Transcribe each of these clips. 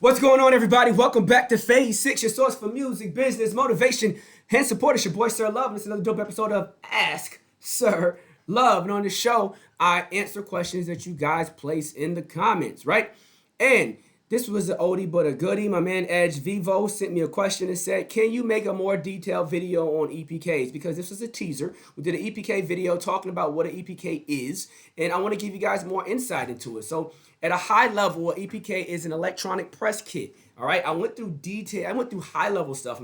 What's going on, everybody? Welcome back to Phase 6, your source for music, business, motivation, and support. It's your boy, Sir Love, and it's another dope episode of Ask Sir Love. And on this show, I answer questions that you guys place in the comments, right? And this was an oldie but a goodie. My man Edgevevo sent me a question and said, can you make a more detailed video on e.p.ks? Because this was a teaser. We did an e.p.k video talking about what an e.p.k is, and I want to give you guys more insight into it. So at a high level, an e.p.k is an electronic press kit. All right, I went through high level stuff,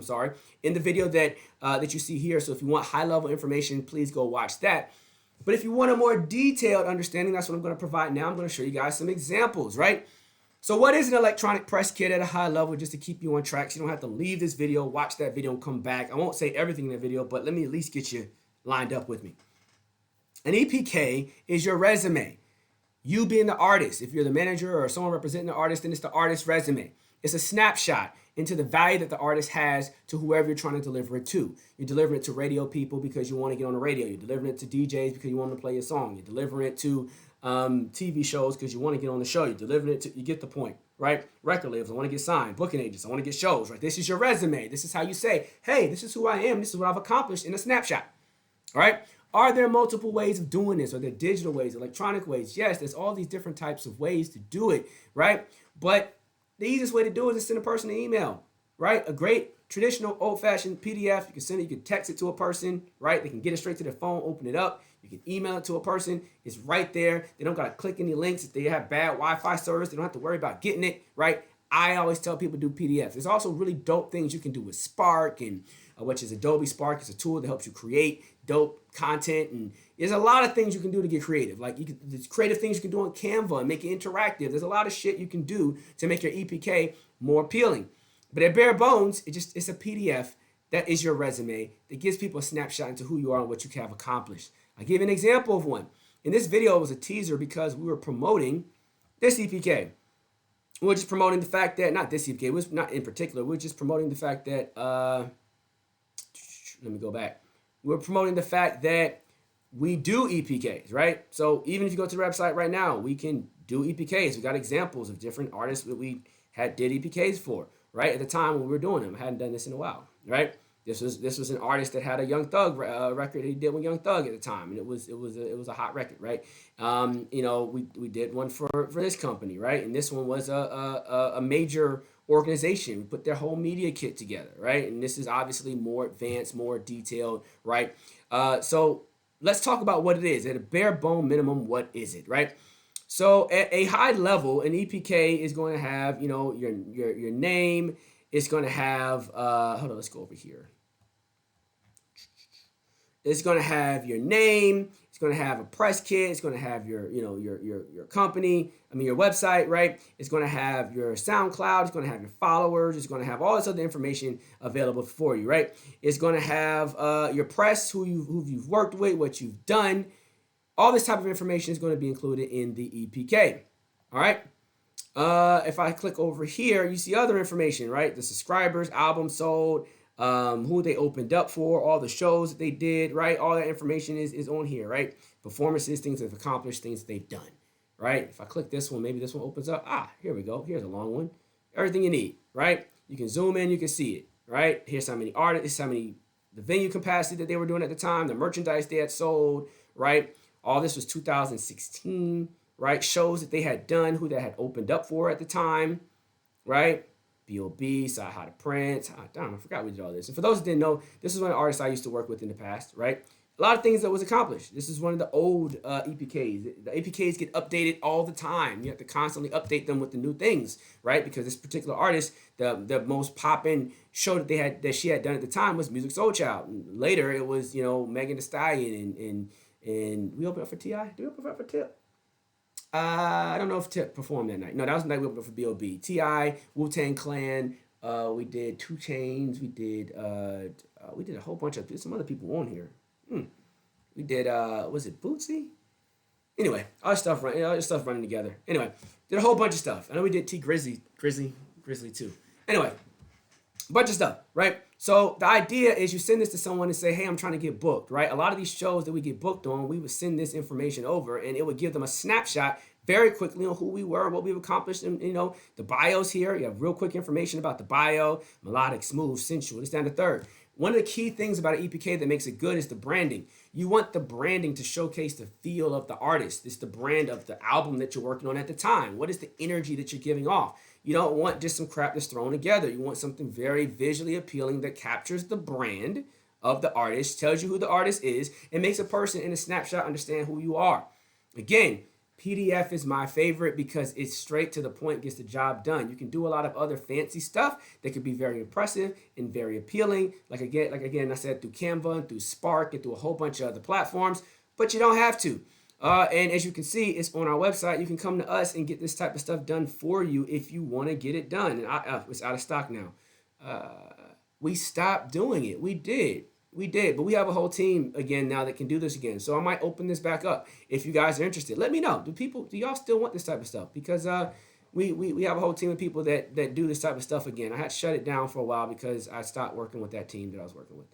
in the video that you see here. So if you want high level information, please go watch that. But if you want a more detailed understanding, that's what I'm going to provide now. I'm going to show you guys some examples, right? So what is an electronic press kit at a high level, just to keep you on track so you don't have to leave this video, watch that video, and come back. I won't say everything in that video, but let me at least get you lined up with me. An e.p.k is your resume. You being the artist, if you're the manager or someone representing the artist, then it's the artist's resume. It's a snapshot into the value that the artist has to whoever you're trying to deliver it to. You're delivering it to radio people because you want to get on the radio. You're delivering it to DJs because you want them to play your song. You're delivering it to TV shows because you want to get on the show. You're delivering it to, you get the point, right? Record labels, I want to get signed. Booking agents, I want to get shows, right? This is your resume. This is how you say, hey, this is who I am. This is what I've accomplished in a snapshot, all right? Are there multiple ways of doing this? Are there digital ways, electronic ways? Yes, there's all these different types of ways to do it, right? But the easiest way to do it is to send a person an email, right? A great traditional old-fashioned PDF. You can send it, you can text it to a person, right? They can get it straight to their phone, open it up. You can email it to a person. It's right there. They don't got to click any links. If they have bad Wi-Fi service, they don't have to worry about getting it, right? I always tell people to do PDFs. There's also really dope things you can do with Spark, and which is Adobe Spark. It's a tool that helps you create dope content, and there's a lot of things you can do to get creative. Like there's creative things you can do on Canva and make it interactive. There's a lot of shit you can do to make your e.p.k more appealing. But at bare bones, it's a PDF that is your resume that gives people a snapshot into who you are and what you have accomplished. I'll give you an example of one. In this video, it was a teaser because we were promoting this e.p.k. We were just promoting the fact that, not this e.p.k, it was not in particular, we were just promoting the fact that, let me go back. We're promoting the fact that we do e.p.ks, right? So even if you go to the website right now, we can do e.p.ks. We got examples of different artists that we did e.p.ks for, right? At the time when we were doing them, I hadn't done this in a while, right? This was an artist that had a Young Thug record he did with Young Thug at the time, and it was a hot record, right? We did one for this company, right? And this one was a major organization. We put their whole media kit together, right? And this is obviously more advanced, more detailed, right? So let's talk about what it is. At a bare bone minimum, what is it, right? So at a high level, an e.p.k is going to have, your name. It's going to have, hold on, let's go over here. It's going to have your name. It's going to have a press kit. It's going to have your company, your website, right? It's going to have your SoundCloud. It's going to have your followers. It's going to have all this other information available for you, right? It's going to have your press, who you've worked with, what you've done. All this type of information is going to be included in the e.p.k, all right? If I click over here, you see other information, right? The subscribers, albums sold, who they opened up for, all the shows that they did, right? All that information is on here, right? Performances, things they've accomplished, things they've done, right? If I click this one, maybe this one opens up. Here we go. Here's a long one. Everything you need, right? You can zoom in, you can see it, right? Here's how many artists, the venue capacity that they were doing at the time, the merchandise they had sold, right? All this was 2016. Right, shows that they had done, who they had opened up for at the time, right? B.O.B., Saw How to Prince. I forgot we did all this. And for those that didn't know, this is one of the artists I used to work with in the past, right? A lot of things that was accomplished. This is one of the old e.p.ks. The e.p.ks get updated all the time. You have to constantly update them with the new things, right? Because this particular artist, the most poppin' show that she had done at the time was Music Soul Child. And later, it was Megan Thee Stallion and we opened up for T.I. Did we open up for Tip? I don't know if Tip performed that night. No, that was the night we opened up for B.O.B. T.I., Wu-Tang Clan. We did 2 Chainz. We did a whole bunch of some other people on here. We did was it Bootsy? Anyway, all this stuff running together. Anyway, did a whole bunch of stuff. I know we did T Grizzly too. Anyway, bunch of stuff, right? So the idea is you send this to someone and say, hey, I'm trying to get booked, right? A lot of these shows that we get booked on, we would send this information over and it would give them a snapshot very quickly on who we were, what we've accomplished, and the bios here. You have real quick information about the bio, melodic, smooth, sensual. This down to third. One of the key things about an EPK that makes it good is the branding. You want the branding to showcase the feel of the artist. It's the brand of the album that you're working on at the time. What is the energy that you're giving off? You don't want just some crap that's thrown together. You want something very visually appealing that captures the brand of the artist, tells you who the artist is, and makes a person in a snapshot understand who you are. Again, PDF is my favorite because it's straight to the point, gets the job done. You can do a lot of other fancy stuff that could be very impressive and very appealing. Like again, I said, through Canva and through Spark and through a whole bunch of other platforms, but you don't have to. And as you can see, it's on our website. You can come to us and get this type of stuff done for you if you want to get it done. And it's out of stock now. We stopped doing it. We did, but we have a whole team again now that can do this again. So I might open this back up if you guys are interested. Let me know. Do y'all still want this type of stuff? Because we have a whole team of people that do this type of stuff again. I had to shut it down for a while because I stopped working with that team that I was working with.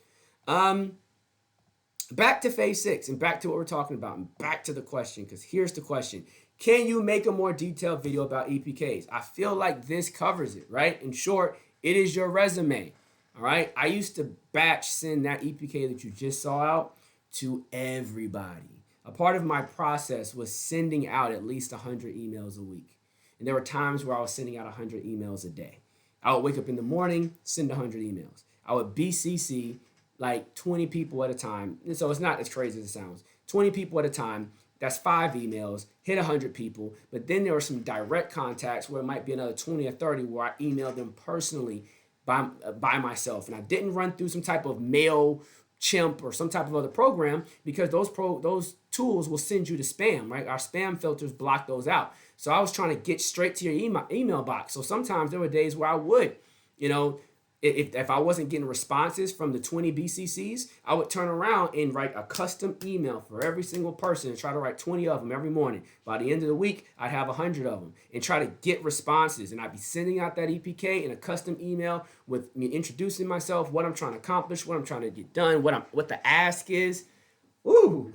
Back to phase 6 and back to what we're talking about and back to the question, because here's the question. Can you make a more detailed video about e.p.ks? I feel like this covers it, right? In short, it is your resume. All right. I used to batch send that EPK that you just saw out to everybody. A part of my process was sending out at least 100 emails a week. And there were times where I was sending out 100 emails a day. I would wake up in the morning, send 100 emails. I would BCC like 20 people at a time. And so it's not as crazy as it sounds. 20 people at a time. That's 5 emails, hit 100 people. But then there were some direct contacts where it might be another 20 or 30 where I emailed them personally by myself, and I didn't run through some type of MailChimp or some type of other program, because those tools will send you to spam, right? Our spam filters block those out. So I was trying to get straight to your email box. So sometimes there were days where I would, if I wasn't getting responses from the 20 BCCs, I would turn around and write a custom email for every single person and try to write 20 of them every morning. By the end of the week, I'd have 100 of them and try to get responses. And I'd be sending out that EPK in a custom email with me introducing myself, what I'm trying to accomplish, what I'm trying to get done, what the ask is. Ooh,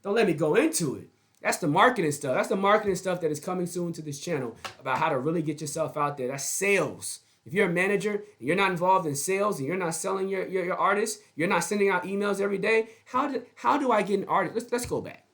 don't let me go into it. That's the marketing stuff. That's the marketing stuff that is coming soon to this channel about how to really get yourself out there. That's sales. If you're a manager and you're not involved in sales and you're not selling your artists, you're not sending out emails every day, how do I get an artist? Let's go back.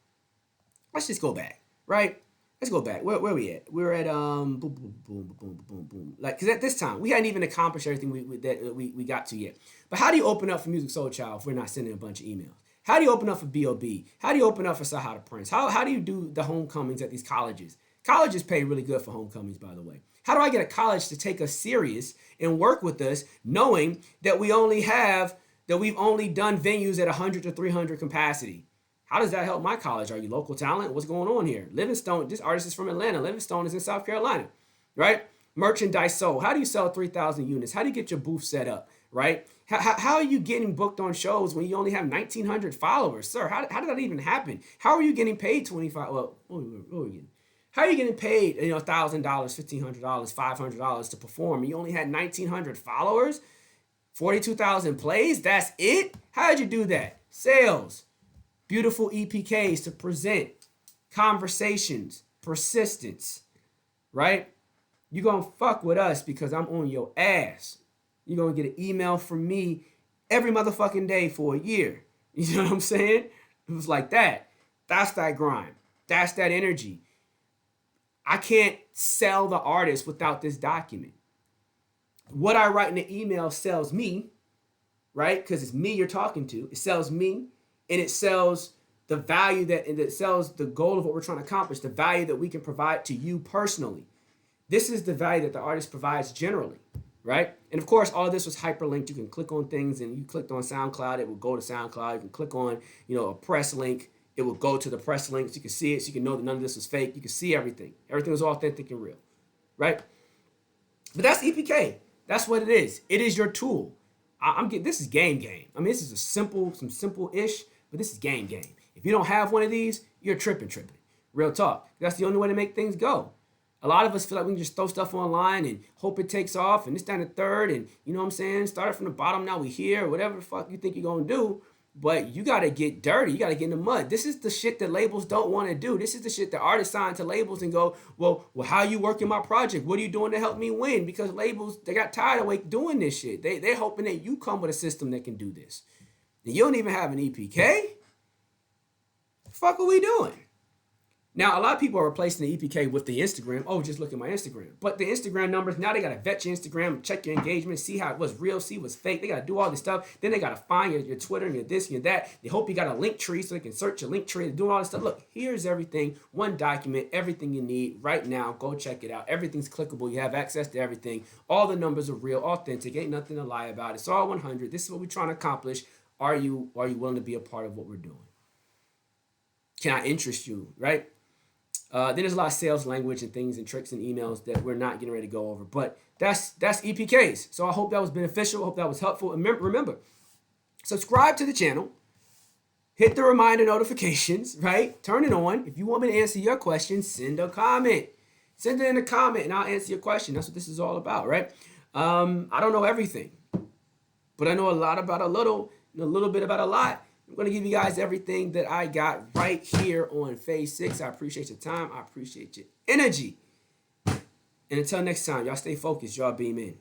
Let's just go back, right? Let's go back. Where we at? We're at boom, boom, boom, boom, boom, boom. Like, because at this time we hadn't even accomplished everything we got to yet. But how do you open up for Music Soul Child if we're not sending a bunch of emails? How do you open up for B.O.B.? How do you open up for Sahara Prince? How do you do the homecomings at these colleges? Colleges pay really good for homecomings, by the way. How do I get a college to take us serious and work with us, knowing that we've only done venues at 100 to 300 capacity? How does that help my college? Are you local talent? What's going on here? Livingstone, this artist is from Atlanta. Livingstone is in South Carolina, right? Merchandise sold. How do you sell 3,000 units? How do you get your booth set up, right? How are you getting booked on shows when you only have 1,900 followers? Sir, how did that even happen? How are you getting paid 25? Well, what are we getting? How are you getting paid, $1,000, $1,500, $500 to perform? And you only had 1,900 followers, 42,000 plays. That's it. How did you do that? Sales, beautiful EPKs to present, conversations, persistence, right? You're going to fuck with us because I'm on your ass. You're going to get an email from me every motherfucking day for a year. You know what I'm saying? It was like that. That's that grind. That's that energy. I can't sell the artist without this document. What I write in the email sells me, right? Because it's me you're talking to. It sells me, and it sells the value and it sells the goal of what we're trying to accomplish, the value that we can provide to you personally. This is the value that the artist provides generally, right? And of course, all of this was hyperlinked. You can click on things, and you clicked on SoundCloud, it will go to SoundCloud. You can click on, a press link. It will go to the press links. You can see it, so you can know that none of this was fake. You can see everything. Everything was authentic and real, right? But that's EPK. That's what it is. It is your tool. This is game. I mean, this is some simple-ish, but this is game. If you don't have one of these, you're tripping. Real talk. That's the only way to make things go. A lot of us feel like we can just throw stuff online and hope it takes off, and this down the third, and you know what I'm saying? Started from the bottom, now we here, whatever the fuck you think you're going to do. But you got to get dirty. You got to get in the mud. This is the shit that labels don't want to do. This is the shit that artists sign to labels and go, well, how you working my project? What are you doing to help me win? Because labels, they got tired of doing this shit. They're hoping that you come with a system that can do this. And you don't even have an EPK? The fuck are we doing? Now, a lot of people are replacing the EPK with the Instagram. Oh, just look at my Instagram. But the Instagram numbers, now they got to vet your Instagram, check your engagement, see how it was real, see what's fake. They got to do all this stuff. Then they got to find your Twitter and your this and your that. They hope you got a link tree so they can search your link tree and do all this stuff. Look, here's everything. One document, everything you need right now. Go check it out. Everything's clickable. You have access to everything. All the numbers are real, authentic. Ain't nothing to lie about. It's all 100. This is what we're trying to accomplish. Are you willing to be a part of what we're doing? Can I interest you, right? Then there's a lot of sales language and things and tricks and emails that we're not getting ready to go over. But that's e.p.ks. So I hope that was beneficial. I hope that was helpful. And remember, subscribe to the channel. Hit the reminder notifications, right? Turn it on. If you want me to answer your question, send a comment. Send it in a comment and I'll answer your question. That's what this is all about, right? I don't know everything, but I know a lot about a little and a little bit about a lot. I'm going to give you guys everything that I got right here on Phase 6. I appreciate your time. I appreciate your energy. And until next time, y'all stay focused. Y'all beam in.